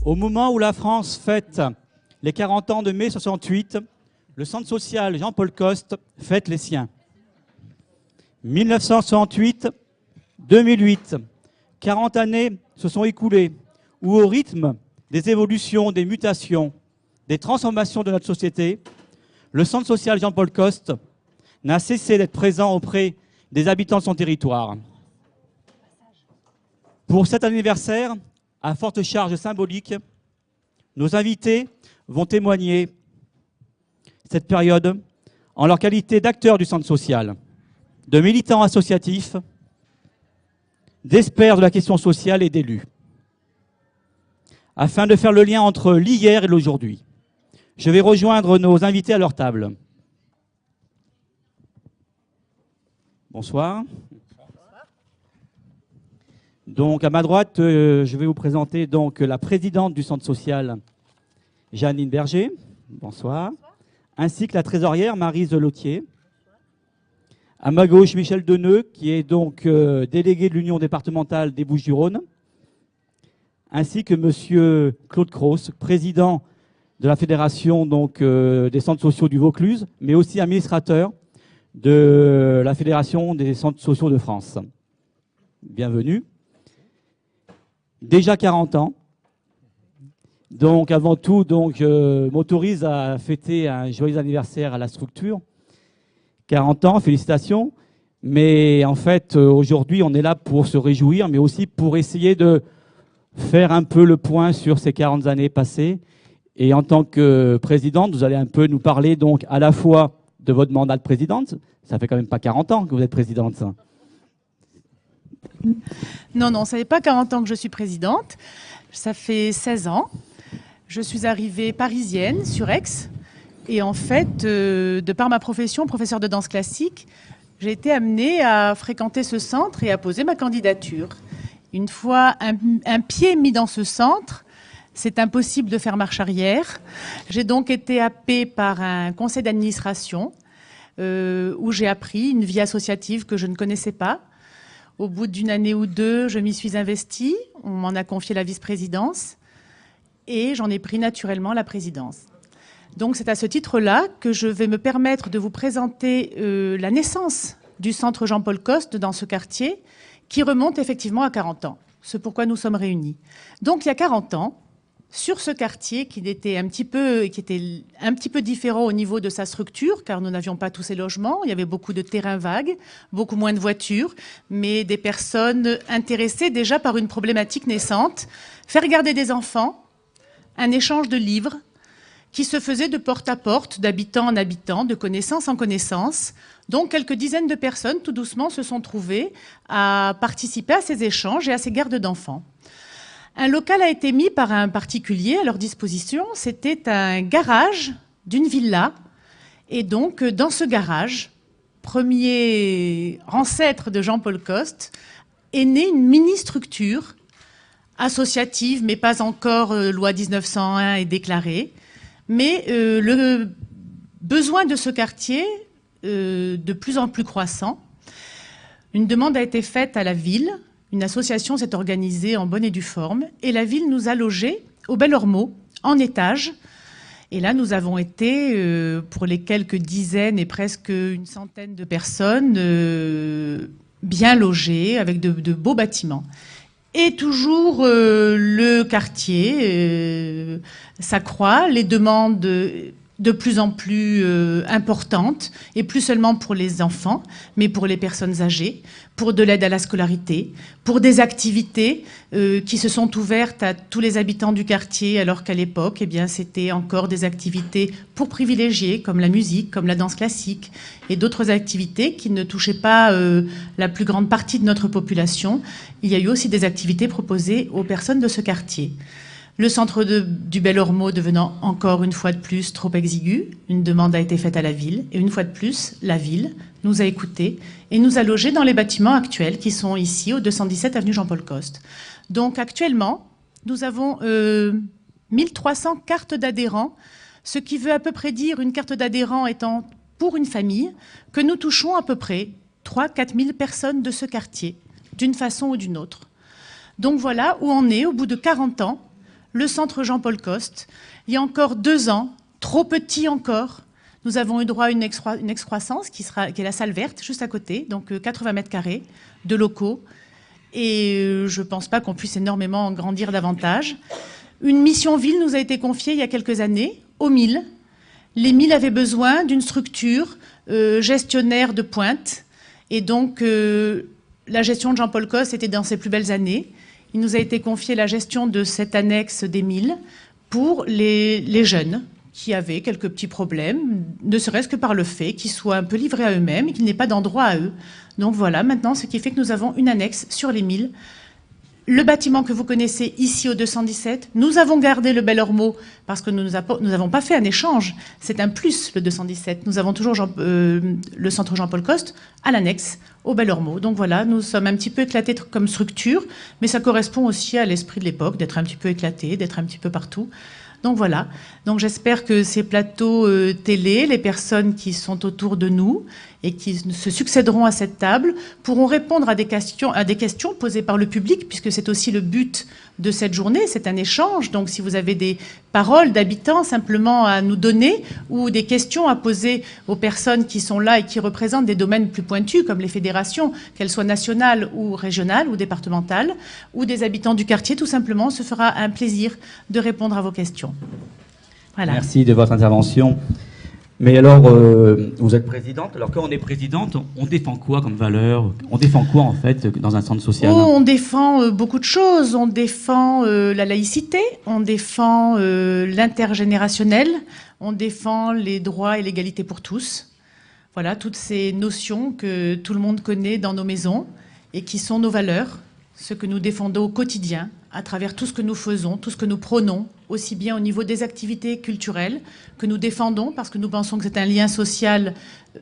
Au moment où la France fête les 40 ans de mai 68, le centre social Jean-Paul Coste fête les siens. 1968-2008, 40 années se sont écoulées où, au rythme des évolutions, des mutations, des transformations de notre société, le centre social Jean-Paul Coste n'a cessé d'être présent auprès des habitants de son territoire. Pour cet anniversaire, à forte charge symbolique, nos invités vont témoigner cette période en leur qualité d'acteurs du centre social, de militants associatifs, d'experts de la question sociale et d'élus, afin de faire le lien entre l'hier et l'aujourd'hui. Je vais rejoindre nos invités à leur table. Bonsoir. Donc, à ma droite, je vais vous présenter donc la présidente du centre social, Jeannine Berger. Bonsoir. Ainsi que la trésorière, Maryse Lotier. À ma gauche, Michel Deneux, qui est donc délégué de l'Union départementale des Bouches-du-Rhône. Ainsi que monsieur Claude Cros, président de la fédération donc, des centres sociaux du Vaucluse, mais aussi administrateur de la fédération des centres sociaux de France. Bienvenue. Déjà 40 ans. Donc avant tout, je m'autorise à fêter un joyeux anniversaire à la structure. 40 ans, félicitations. Mais en fait, aujourd'hui, on est là pour se réjouir, mais aussi pour essayer de faire un peu le point sur ces 40 années passées. Et en tant que présidente, vous allez un peu nous parler donc à la fois de votre mandat de présidente. Ça fait quand même pas 40 ans que vous êtes présidente, ça. Non, ça fait pas 40 ans que je suis présidente. Ça fait 16 ans. Je suis arrivée parisienne, sur Aix. Et en fait, de par ma profession, professeure de danse classique, j'ai été amenée à fréquenter ce centre et à poser ma candidature. Une fois un pied mis dans ce centre, c'est impossible de faire marche arrière. J'ai donc été happée par un conseil d'administration où j'ai appris une vie associative que je ne connaissais pas. Au bout d'une année ou deux, je m'y suis investie. On m'en a confié la vice-présidence et j'en ai pris naturellement la présidence. Donc c'est à ce titre-là que je vais me permettre de vous présenter la naissance du centre Jean-Paul Coste dans ce quartier qui remonte effectivement à 40 ans. C'est pourquoi nous sommes réunis. Donc il y a 40 ans, sur ce quartier qui était un petit peu différent au niveau de sa structure, car nous n'avions pas tous ces logements, il y avait beaucoup de terrains vagues, beaucoup moins de voitures, mais des personnes intéressées déjà par une problématique naissante, faire garder des enfants, un échange de livres qui se faisait de porte à porte, d'habitant en habitant, de connaissance en connaissance. Donc quelques dizaines de personnes, tout doucement, se sont trouvées à participer à ces échanges et à ces gardes d'enfants. Un local a été mis par un particulier à leur disposition. C'était un garage d'une villa. Et donc, dans ce garage, premier ancêtre de Jean-Paul Coste, est née une mini-structure associative, mais pas encore loi 1901 est déclarée. Mais le besoin de ce quartier, de plus en plus croissant, une demande a été faite à la ville. Une association s'est organisée en bonne et due forme et la ville nous a logés au Bel-Ormeau, en étage. Et là, nous avons été, pour les quelques dizaines et presque une centaine de personnes, bien logés, avec de beaux bâtiments. Et toujours le quartier s'accroît, les demandes de plus en plus importantes, et plus seulement pour les enfants, mais pour les personnes âgées, pour de l'aide à la scolarité, pour des activités qui se sont ouvertes à tous les habitants du quartier, alors qu'à l'époque, c'était encore des activités pour privilégiés, comme la musique, comme la danse classique, et d'autres activités qui ne touchaient pas la plus grande partie de notre population. Il y a eu aussi des activités proposées aux personnes de ce quartier. Le centre du Bel-Ormeau devenant encore une fois de plus trop exigu, une demande a été faite à la ville, et une fois de plus, la ville nous a écoutés et nous a logés dans les bâtiments actuels qui sont ici, au 217 avenue Jean-Paul Coste. Donc actuellement, nous avons 1300 cartes d'adhérents, ce qui veut à peu près dire une carte d'adhérent étant pour une famille, que nous touchons à peu près 3-4 000 personnes de ce quartier, d'une façon ou d'une autre. Donc voilà où on est au bout de 40 ans, le centre Jean-Paul Coste. Il y a encore 2 ans, trop petit encore, nous avons eu droit à une excroissance qui est la salle verte, juste à côté, donc 80 mètres carrés de locaux. Et je ne pense pas qu'on puisse énormément grandir davantage. Une mission ville nous a été confiée il y a quelques années, aux Milles. Les Milles avaient besoin d'une structure gestionnaire de pointe. Et donc, la gestion de Jean-Paul Coste était dans ses plus belles années. Il nous a été confié la gestion de cette annexe des Milles pour les jeunes qui avaient quelques petits problèmes, ne serait-ce que par le fait qu'ils soient un peu livrés à eux-mêmes et qu'il n'y ait pas d'endroit à eux. Donc voilà, maintenant, ce qui fait que nous avons une annexe sur les Milles. Le bâtiment que vous connaissez ici au 217, nous avons gardé le Bel-Ormeau parce que nous n'avons pas fait un échange. C'est un plus, le 217. Nous avons toujours le centre Jean-Paul Coste à l'annexe au Bel-Ormeau. Donc voilà, nous sommes un petit peu éclatés comme structure, mais ça correspond aussi à l'esprit de l'époque, d'être un petit peu éclaté, d'être un petit peu partout. Donc voilà, donc j'espère que ces plateaux télé, les personnes qui sont autour de nous et qui se succéderont à cette table pourront répondre à des questions posées par le public, puisque c'est aussi le but de cette journée, c'est un échange. Donc si vous avez des paroles d'habitants simplement à nous donner ou des questions à poser aux personnes qui sont là et qui représentent des domaines plus pointus comme les fédérations, qu'elles soient nationales ou régionales ou départementales, ou des habitants du quartier, tout simplement, on se fera un plaisir de répondre à vos questions. Voilà. Merci de votre intervention. Mais alors, vous êtes présidente. Alors, quand on est présidente, on défend quoi comme valeur? On défend quoi, en fait, dans un centre social? On défend beaucoup de choses. On défend la laïcité, on défend l'intergénérationnel, on défend les droits et l'égalité pour tous. Voilà, toutes ces notions que tout le monde connaît dans nos maisons et qui sont nos valeurs, ce que nous défendons au quotidien, à travers tout ce que nous faisons, tout ce que nous prônons, aussi bien au niveau des activités culturelles que nous défendons parce que nous pensons que c'est un lien social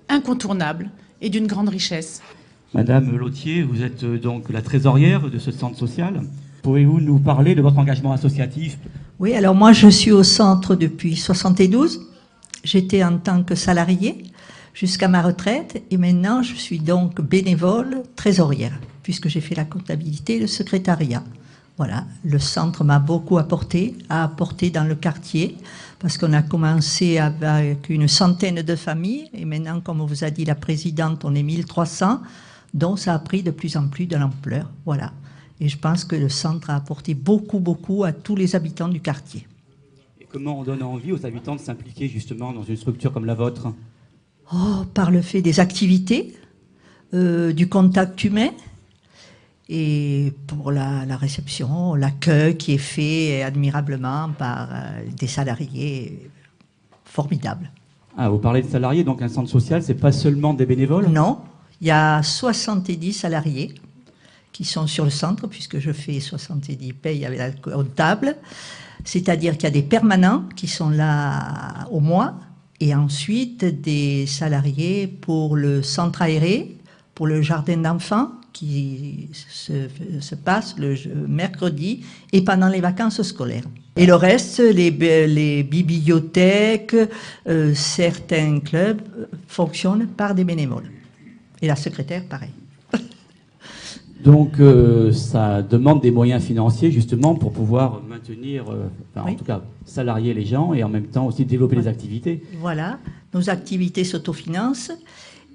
incontournable et d'une grande richesse. Madame Lautier, vous êtes donc la trésorière de ce centre social. Pouvez-vous nous parler de votre engagement associatif? Oui, alors moi je suis au centre depuis 1972. J'étais en tant que salariée jusqu'à ma retraite et maintenant je suis donc bénévole trésorière puisque j'ai fait la comptabilité et le secrétariat. Voilà, le centre m'a beaucoup apporté, a apporté dans le quartier, parce qu'on a commencé avec une centaine de familles, et maintenant, comme vous a dit la présidente, on est 1300, donc ça a pris de plus en plus de l'ampleur, voilà. Et je pense que le centre a apporté beaucoup, beaucoup à tous les habitants du quartier. Et comment on donne envie aux habitants de s'impliquer justement dans une structure comme la vôtre? Par le fait des activités, du contact humain, et pour la réception, l'accueil qui est fait admirablement par des salariés formidables. Ah, vous parlez de salariés, donc un centre social, c'est pas seulement des bénévoles? Non, il y a 70 salariés qui sont sur le centre, puisque je fais 70 payes avec la comptable, c'est-à dire qu'il y a des permanents qui sont là au mois, et ensuite des salariés pour le centre aéré, pour le jardin d'enfants, qui se passe le mercredi et pendant les vacances scolaires. Et le reste, les bibliothèques, certains clubs fonctionnent par des bénévoles. Et la secrétaire, pareil. Donc, ça demande des moyens financiers, justement, pour pouvoir maintenir, Oui. en tout cas, salarier les gens et en même temps aussi développer les activités. Voilà, nos activités s'autofinancent.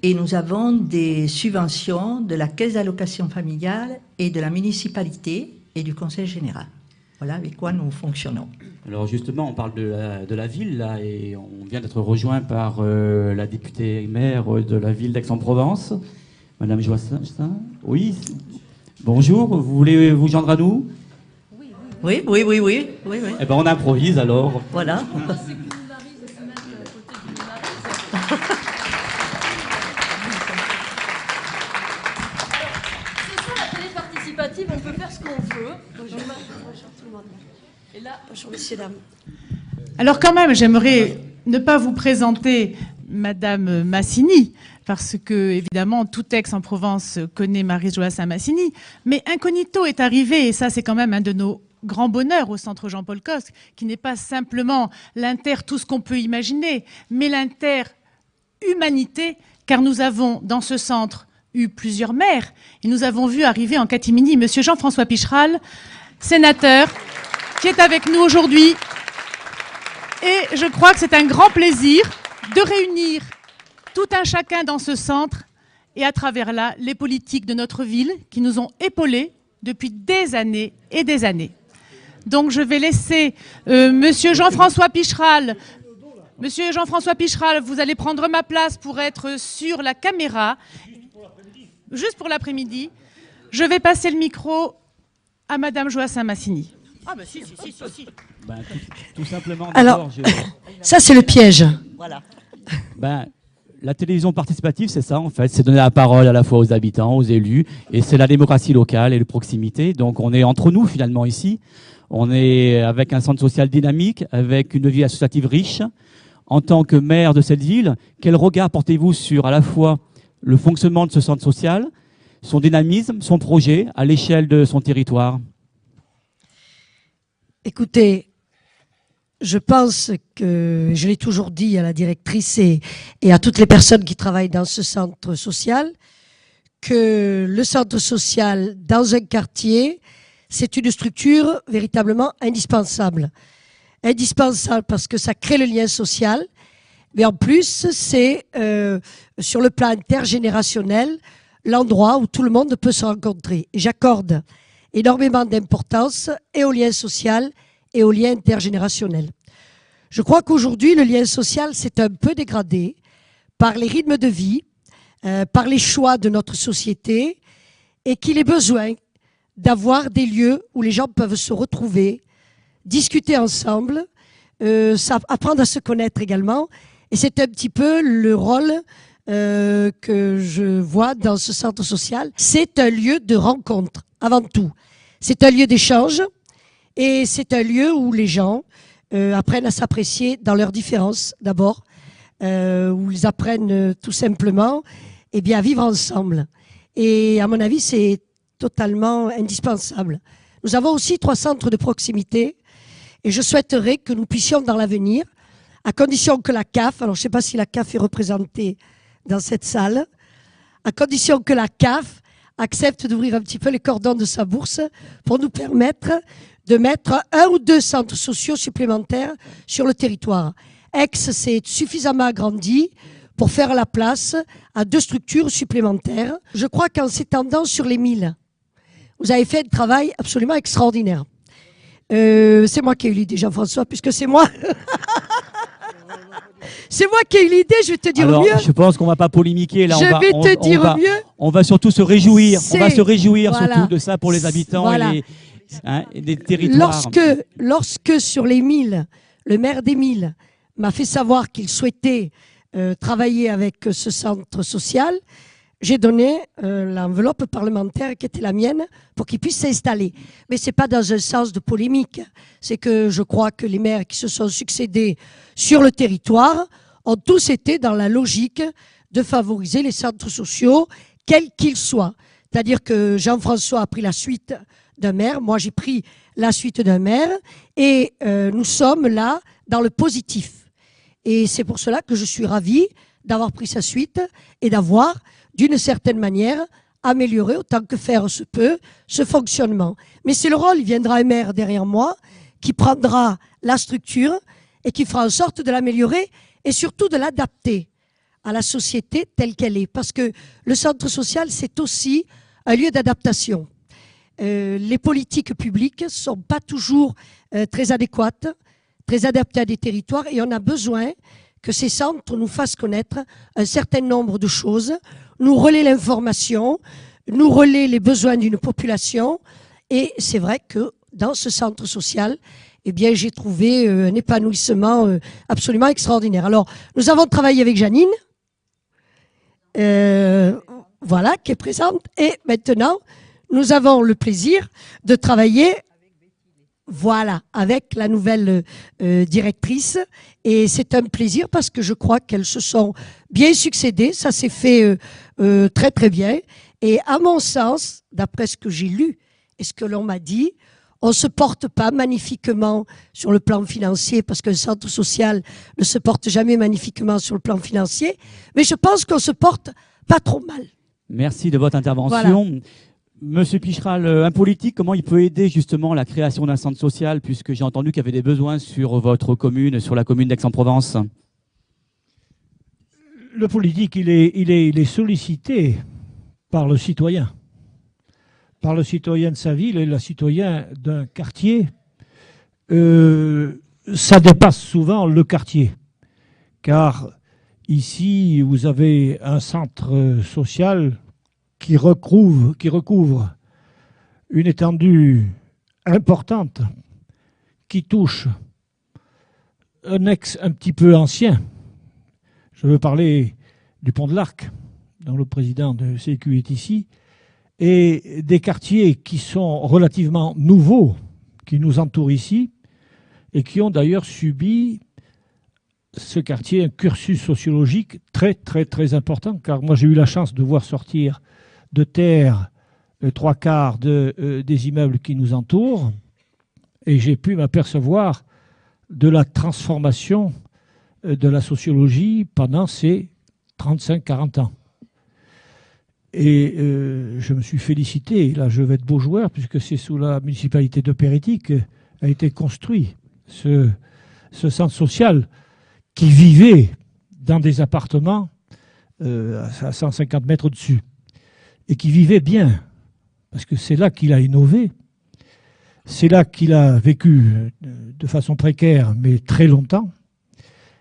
Et nous avons des subventions de la Caisse d'allocation familiale et de la municipalité et du Conseil général. Voilà avec quoi nous fonctionnons. Alors justement, on parle de la ville, là, et on vient d'être rejoint par la députée maire de la ville d'Aix-en-Provence, Madame Joissin. Oui, bonjour, vous voulez vous joindre à nous? Oui. Eh ben on improvise alors. Voilà. On peut faire ce qu'on veut. Bonjour tout le monde. Et là, bonjour messieurs, dames. Alors quand même, j'aimerais ne pas vous présenter Madame Massini, parce que évidemment tout Aix-en-Provence connaît Marie-Joassin Massini, mais incognito est arrivé, et ça c'est quand même un de nos grands bonheurs au centre Jean-Paul Coste, qui n'est pas simplement l'inter tout ce qu'on peut imaginer, mais l'inter-humanité, car nous avons dans ce centre eu plusieurs maires, et nous avons vu arriver en catimini Monsieur Jean-François Picheral, sénateur, qui est avec nous aujourd'hui. Et je crois que c'est un grand plaisir de réunir tout un chacun dans ce centre et à travers là, les politiques de notre ville qui nous ont épaulés depuis des années et des années. Donc je vais laisser Monsieur Jean-François Picheral. Monsieur Jean-François Picheral, vous allez prendre ma place pour être sur la caméra. Juste pour l'après-midi. Je vais passer le micro à Madame Joassin Massini. Ah bah si. Ben, tout simplement. Alors, ça c'est le piège. Voilà. Ben, la télévision participative, c'est ça en fait, c'est donner la parole à la fois aux habitants, aux élus, et c'est la démocratie locale et la proximité. Donc on est entre nous finalement ici. On est avec un centre social dynamique, avec une vie associative riche. En tant que maire de cette ville, quel regard portez-vous sur à la fois le fonctionnement de ce centre social, son dynamisme, son projet à l'échelle de son territoire? Écoutez, je pense que, je l'ai toujours dit à la directrice et à toutes les personnes qui travaillent dans ce centre social, que le centre social dans un quartier, c'est une structure véritablement indispensable. Indispensable parce que ça crée le lien social, mais en plus, c'est sur le plan intergénérationnel, l'endroit où tout le monde peut se rencontrer. Et j'accorde énormément d'importance et au lien social et au lien intergénérationnel. Je crois qu'aujourd'hui, le lien social s'est un peu dégradé par les rythmes de vie, par les choix de notre société, et qu'il est besoin d'avoir des lieux où les gens peuvent se retrouver, discuter ensemble, apprendre à se connaître également. Et c'est un petit peu le rôle que je vois dans ce centre social. C'est un lieu de rencontre, avant tout. C'est un lieu d'échange et c'est un lieu où les gens apprennent à s'apprécier dans leurs différences d'abord, où ils apprennent tout simplement à vivre ensemble. Et à mon avis, c'est totalement indispensable. Nous avons aussi 3 centres de proximité et je souhaiterais que nous puissions dans l'avenir, à condition que la CAF, alors je ne sais pas si la CAF est représentée dans cette salle, à condition que la CAF accepte d'ouvrir un petit peu les cordons de sa bourse pour nous permettre de mettre 1 ou 2 centres sociaux supplémentaires sur le territoire. Aix s'est suffisamment agrandi pour faire la place à 2 structures supplémentaires. Je crois qu'en s'étendant sur les 1000, vous avez fait un travail absolument extraordinaire. C'est moi qui ai eu l'idée, Jean-François, puisque c'est moi. C'est moi qui ai eu l'idée, je vais te dire Alors, mieux. je pense qu'on ne va pas polémiquer. Là, on va surtout se réjouir. On va se réjouir voilà. surtout de ça pour les habitants Voilà. et des territoires. Lorsque sur les 1000, le maire des 1000 m'a fait savoir qu'il souhaitait travailler avec ce centre social, j'ai donné l'enveloppe parlementaire qui était la mienne pour qu'il puisse s'installer. Mais ce n'est pas dans un sens de polémique. C'est que je crois que les maires qui se sont succédés sur le territoire ont tous été dans la logique de favoriser les centres sociaux, quels qu'ils soient. C'est-à-dire que Jean-François a pris la suite d'un maire, moi j'ai pris la suite d'un maire, et nous sommes là dans le positif. Et c'est pour cela que je suis ravie d'avoir pris sa suite et d'avoir, d'une certaine manière, amélioré autant que faire se peut ce fonctionnement. Mais c'est le rôle, il viendra un maire derrière moi qui prendra la structure et qui fera en sorte de l'améliorer et surtout de l'adapter à la société telle qu'elle est. Parce que le centre social, c'est aussi un lieu d'adaptation. Les politiques publiques ne sont pas toujours très adéquates, très adaptées à des territoires, et on a besoin que ces centres nous fassent connaître un certain nombre de choses, nous relaient l'information, nous relaient les besoins d'une population. Et c'est vrai que dans ce centre social, j'ai trouvé un épanouissement absolument extraordinaire. Alors, nous avons travaillé avec Janine, voilà, qui est présente. Et maintenant, nous avons le plaisir de travailler avec la nouvelle directrice. Et c'est un plaisir parce que je crois qu'elles se sont bien succédées. Ça s'est fait très très bien. Et à mon sens, d'après ce que j'ai lu et ce que l'on m'a dit, on ne se porte pas magnifiquement sur le plan financier, parce qu'un centre social ne se porte jamais magnifiquement sur le plan financier, mais je pense qu'on se porte pas trop mal. Merci de votre intervention. Voilà. Monsieur Picheral, un politique, comment il peut aider justement la création d'un centre social, puisque j'ai entendu qu'il y avait des besoins sur votre commune, sur la commune d'Aix-en-Provence? Le politique, il est sollicité par le citoyen de sa ville et le citoyen d'un quartier. Ça dépasse souvent le quartier, car ici, vous avez un centre social qui recouvre une étendue importante, qui touche un ex un petit peu ancien. Je veux parler du Pont de l'Arc, dont le président de Sécu est ici, et des quartiers qui sont relativement nouveaux, qui nous entourent ici, et qui ont d'ailleurs subi, ce quartier, un cursus sociologique très, très, très important, car moi j'ai eu la chance de voir sortir de terre 3/4 des immeubles qui nous entourent, et j'ai pu m'apercevoir de la transformation de la sociologie pendant ces 35-40 ans. Et je me suis félicité, là je vais être beau joueur, puisque c'est sous la municipalité de Péréty qu'a été construit ce centre social qui vivait dans des appartements à 150 mètres au-dessus, et qui vivait bien, parce que c'est là qu'il a innové, c'est là qu'il a vécu de façon précaire, mais très longtemps,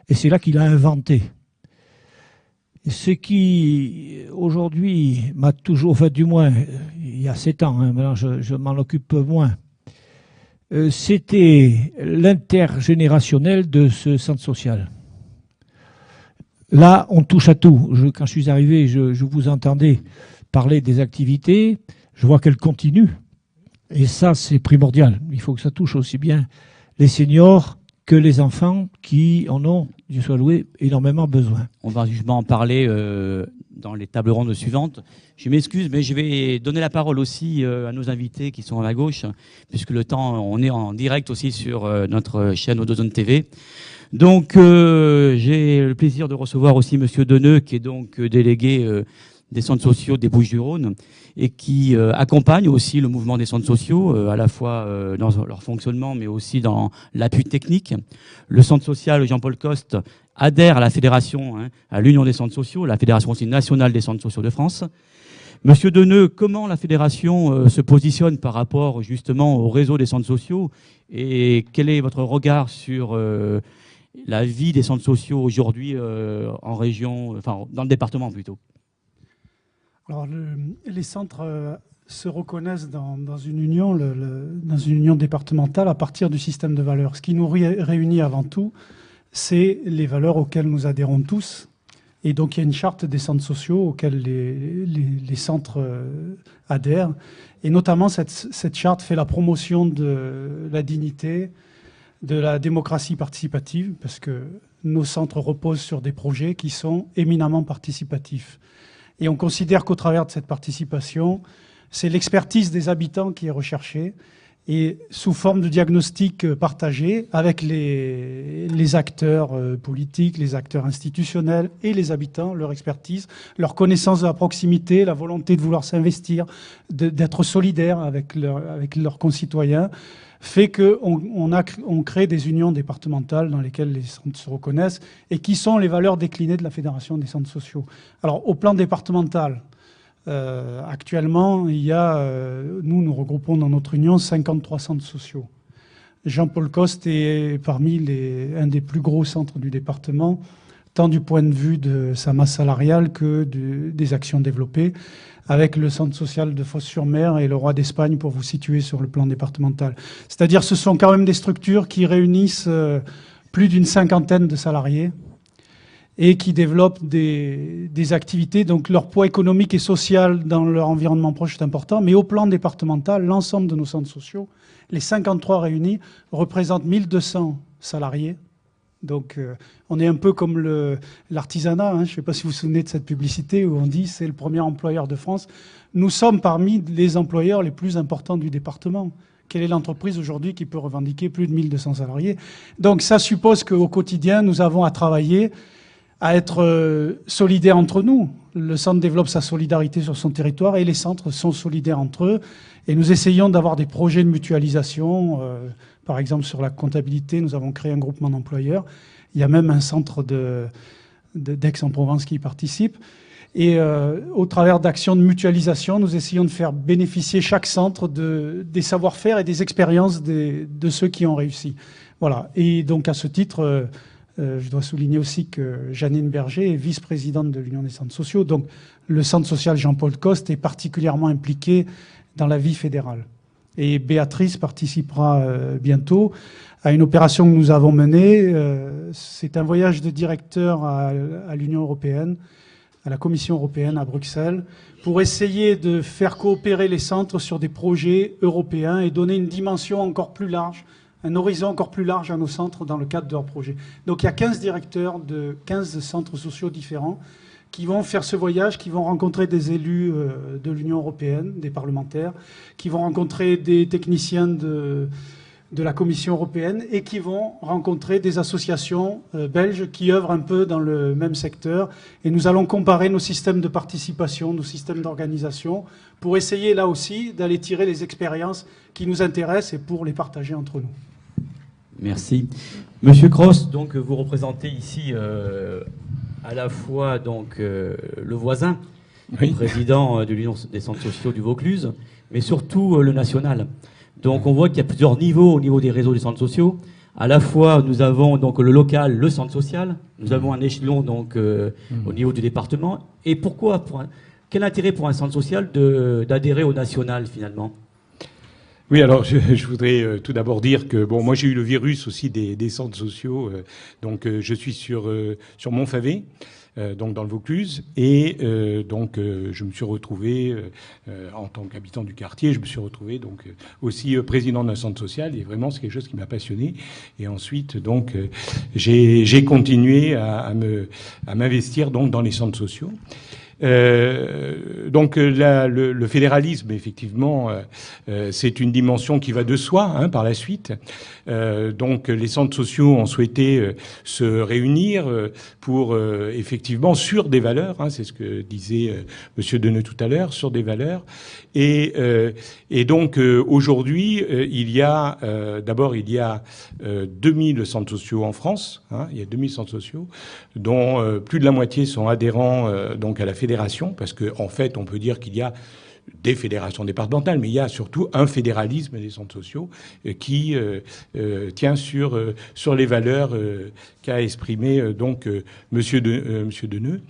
et c'est là qu'il a inventé. Ce qui, aujourd'hui, m'a toujours, enfin du moins, il y a 7 ans, hein, maintenant je m'en occupe moins, c'était l'intergénérationnel de ce centre social. Là, on touche à tout. Quand je suis arrivé, je vous entendais parler des activités, je vois qu'elles continuent. Et ça, c'est primordial. Il faut que ça touche aussi bien les seniors que les enfants qui en ont, Dieu soit loué, énormément besoin. On va justement en parler dans les tables rondes suivantes. Je m'excuse, mais je vais donner la parole aussi à nos invités qui sont à ma gauche, puisque le temps, on est en direct aussi sur notre chaîne Odozone TV. Donc, j'ai le plaisir de recevoir aussi Monsieur Deneux, qui est donc délégué des centres sociaux des Bouches-du-Rhône et qui accompagne aussi le mouvement des centres sociaux, à la fois dans leur fonctionnement, mais aussi dans l'appui technique. Le centre social Jean-Paul Coste adhère à la fédération, à l'Union des centres sociaux, la fédération aussi nationale des centres sociaux de France. Monsieur Deneux, comment la fédération se positionne par rapport justement au réseau des centres sociaux et quel est votre regard sur la vie des centres sociaux aujourd'hui en région, enfin dans le département plutôt? Alors, les centres se reconnaissent dans une union, dans une union départementale à partir du système de valeurs. Ce qui nous réunit avant tout, c'est les valeurs auxquelles nous adhérons tous. Et donc, il y a une charte des centres sociaux auxquels les centres adhèrent. Et notamment, cette charte fait la promotion de la dignité, de la démocratie participative, parce que nos centres reposent sur des projets qui sont éminemment participatifs. Et on considère qu'au travers de cette participation, c'est l'expertise des habitants qui est recherchée, et sous forme de diagnostic partagé avec les acteurs politiques, les acteurs institutionnels et les habitants, leur expertise, leur connaissance de la proximité, la volonté de vouloir s'investir, d'être solidaire avec leurs concitoyens, fait qu'on crée des unions départementales dans lesquelles les centres se reconnaissent et qui sont les valeurs déclinées de la Fédération des centres sociaux. Alors, au plan départemental, actuellement, il y a, nous regroupons dans notre union 53 centres sociaux. Jean-Paul Coste est parmi un des plus gros centres du département, tant du point de vue de sa masse salariale que des actions développées, avec le centre social de Fos-sur-Mer et le Roi d'Espagne pour vous situer sur le plan départemental. C'est-à-dire ce sont quand même des structures qui réunissent plus d'une 50aine de salariés et qui développent des activités. Donc leur poids économique et social dans leur environnement proche est important. Mais au plan départemental, l'ensemble de nos centres sociaux, les 53 réunis, représentent 1200 salariés. Donc on est un peu comme l'artisanat, je ne sais pas si vous vous souvenez de cette publicité où on dit c'est le premier employeur de France. Nous sommes parmi les employeurs les plus importants du département. Quelle est l'entreprise aujourd'hui qui peut revendiquer plus de 1200 salariés? Donc ça suppose qu'au quotidien, nous avons à travailler à être solidaires entre nous. Le centre développe sa solidarité sur son territoire et les centres sont solidaires entre eux. Et nous essayons d'avoir des projets de mutualisation. Par exemple, sur la comptabilité, nous avons créé un groupement d'employeurs. Il y a même un centre d'Aix-en-Provence qui y participe. Et au travers d'actions de mutualisation, nous essayons de faire bénéficier chaque centre des savoir-faire et des expériences de ceux qui ont réussi. Voilà. Et donc, à ce titre, je dois souligner aussi que Janine Berger est vice-présidente de l'Union des centres sociaux. Donc, le centre social Jean-Paul Coste est particulièrement impliqué dans la vie fédérale. Et Béatrice participera bientôt à une opération que nous avons menée. C'est un voyage de directeur à l'Union européenne, à la Commission européenne à Bruxelles, pour essayer de faire coopérer les centres sur des projets européens et donner une dimension encore plus large, un horizon encore plus large à nos centres dans le cadre de leurs projets. Donc il y a 15 directeurs de 15 centres sociaux différents qui vont faire ce voyage, qui vont rencontrer des élus de l'Union européenne, des parlementaires, qui vont rencontrer des techniciens de la Commission européenne et qui vont rencontrer des associations belges qui œuvrent un peu dans le même secteur. Et nous allons comparer nos systèmes de participation, nos systèmes d'organisation, pour essayer là aussi d'aller tirer les expériences qui nous intéressent et pour les partager entre nous. Merci. Monsieur Cross, donc vous représentez ici à la fois donc, le voisin, oui, le président de l'Union des centres sociaux du Vaucluse, mais surtout le national. Donc on voit qu'il y a plusieurs niveaux au niveau des réseaux des centres sociaux. À la fois, nous avons donc le local, le centre social. Nous avons un échelon donc au niveau du département. Et pourquoi quel intérêt pour un centre social d'adhérer au national finalement? Oui, alors je voudrais tout d'abord dire que bon, moi j'ai eu le virus aussi des centres sociaux. Donc je suis sur Montfavet. Donc dans le Vaucluse, et donc je me suis retrouvé en tant qu'habitant du quartier, je me suis retrouvé donc aussi président d'un centre social, et vraiment c'est quelque chose qui m'a passionné. Et ensuite donc j'ai continué à m'investir donc dans les centres sociaux. Donc le fédéralisme, effectivement, c'est une dimension qui va de soi hein, par la suite. Donc les centres sociaux ont souhaité se réunir pour effectivement sur des valeurs, hein, c'est ce que disait Monsieur Deneux tout à l'heure, sur des valeurs. Et donc aujourd'hui, il y a d'abord 2000 centres sociaux en France. Hein, il y a 2000 centres sociaux, dont plus de la moitié sont adhérents donc à la fédération, parce que en fait, on peut dire qu'il y a des fédérations départementales, mais il y a surtout un fédéralisme des centres sociaux qui tient sur les valeurs qu'a exprimé donc Monsieur Deneux.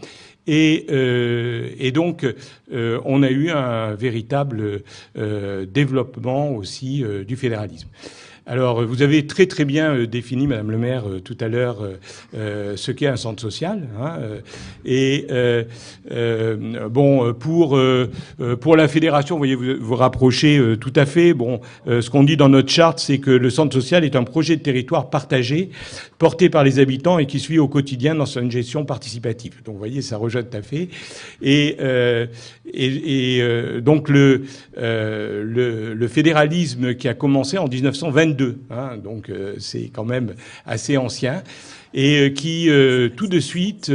Et donc, on a eu un véritable développement aussi du fédéralisme. Alors, vous avez très très bien défini, Madame le maire, tout à l'heure, ce qu'est un centre social. Hein, bon, pour la fédération, vous voyez, vous rapprochez tout à fait. Bon, ce qu'on dit dans notre charte, c'est que le centre social est un projet de territoire partagé, porté par les habitants et qui suit au quotidien dans une gestion participative. Donc, vous voyez, ça rejoint tout à fait. Et donc le fédéralisme qui a commencé en 1922. Hein, donc c'est quand même assez ancien, et qui tout de suite,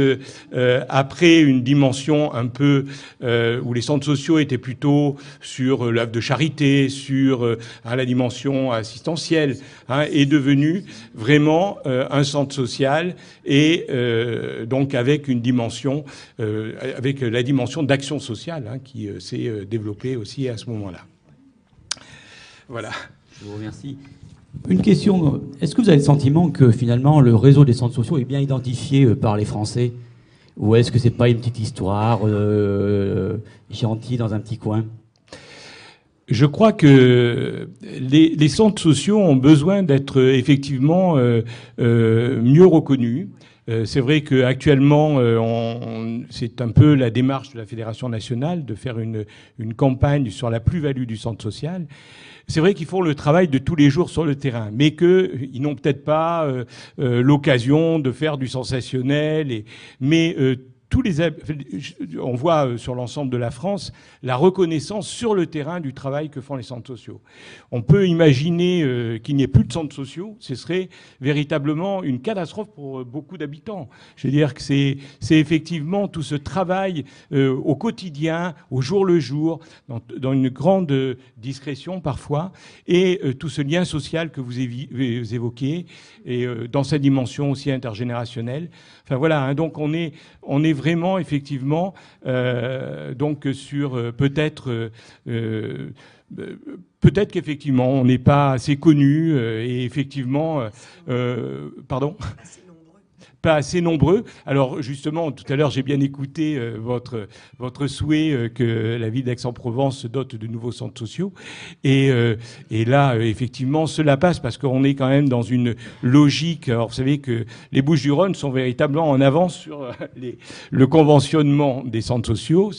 après une dimension un peu où les centres sociaux étaient plutôt sur l'œuvre de charité, sur la dimension assistentielle, hein, est devenu vraiment un centre social, et donc avec une dimension, avec la dimension d'action sociale hein, qui s'est développée aussi à ce moment-là. Voilà. Je vous remercie. Une question, est-ce que vous avez le sentiment que finalement le réseau des centres sociaux est bien identifié par les Français? Ou est-ce que c'est pas une petite histoire gentille dans un petit coin? Je crois que les centres sociaux ont besoin d'être effectivement mieux reconnus. C'est vrai qu'actuellement, c'est un peu la démarche de la Fédération nationale de faire une campagne sur la plus-value du centre social. C'est vrai qu'ils font le travail de tous les jours sur le terrain, mais qu'ils n'ont peut-être pas l'occasion de faire du sensationnel. Mais on voit sur l'ensemble de la France la reconnaissance sur le terrain du travail que font les centres sociaux. On peut imaginer qu'il n'y ait plus de centres sociaux. Ce serait véritablement une catastrophe pour beaucoup d'habitants. Je veux dire que c'est effectivement tout ce travail au quotidien, au jour le jour, dans une grande discrétion parfois, et tout ce lien social que vous évoquez, et dans sa dimension aussi intergénérationnelle. Enfin voilà, hein, donc on est vraiment effectivement donc sur peut-être qu'effectivement on n'est pas assez connu et effectivement pardon. Pas assez nombreux. Alors justement, tout à l'heure, j'ai bien écouté votre souhait que la ville d'Aix-en-Provence se dote de nouveaux centres sociaux. Et là, effectivement, cela passe parce qu'on est quand même dans une logique. Alors vous savez que les Bouches-du-Rhône sont véritablement en avance sur le conventionnement des centres sociaux.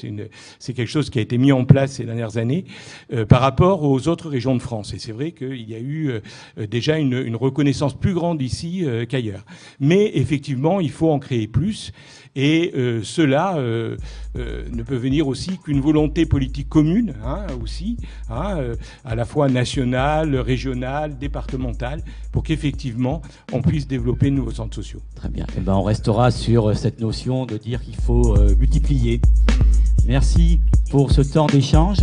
C'est quelque chose qui a été mis en place ces dernières années par rapport aux autres régions de France. Et c'est vrai qu'il y a eu déjà une reconnaissance plus grande ici qu'ailleurs. Mais effectivement, il faut en créer plus. Et cela ne peut venir aussi qu'une volonté politique commune, aussi, à la fois nationale, régionale, départementale, pour qu'effectivement on puisse développer de nouveaux centres sociaux. Très bien. Eh ben, on restera sur cette notion de dire qu'il faut multiplier. Merci pour ce temps d'échange.